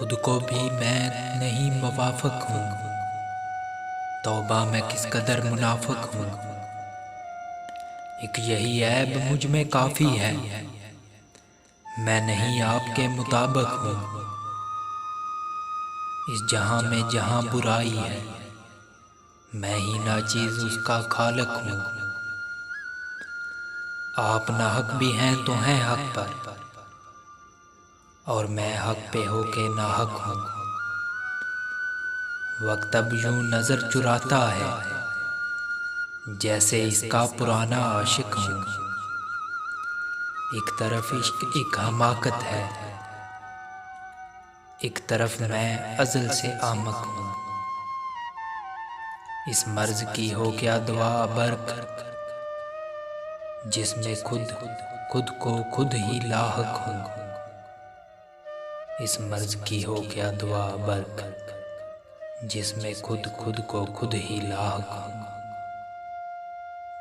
खुद को भी मैं नहीं मुवाफ़िक हूँ। तौबा मैं किस कदर मुनाफ़िक हूँ। एक यही ऐब मुझ में काफ़ी है, मैं नहीं आपके मुताबिक हूँ। इस जहां में जहां बुराई है, मैं ही नाचीज़ उसका खालिक हूँ। आप नाहक भी हैं तो हैं हक पर, और मैं हक पे होके नाहक हूँ। वक्त अब यूं नजर चुराता है, जैसे इसका पुराना आशिक हूँ। एक तरफ इश्क एक हमाकत है, एक तरफ मैं अज़ल से आमक हूँ। इस मर्ज की हो क्या दुआ बर्क, जिसमें खुद खुद को खुद ही लाहक हूँ। इस मर्ज की हो क्या दुआ बर्क, जिसमें खुद खुद को खुद ही लाहक हूँ।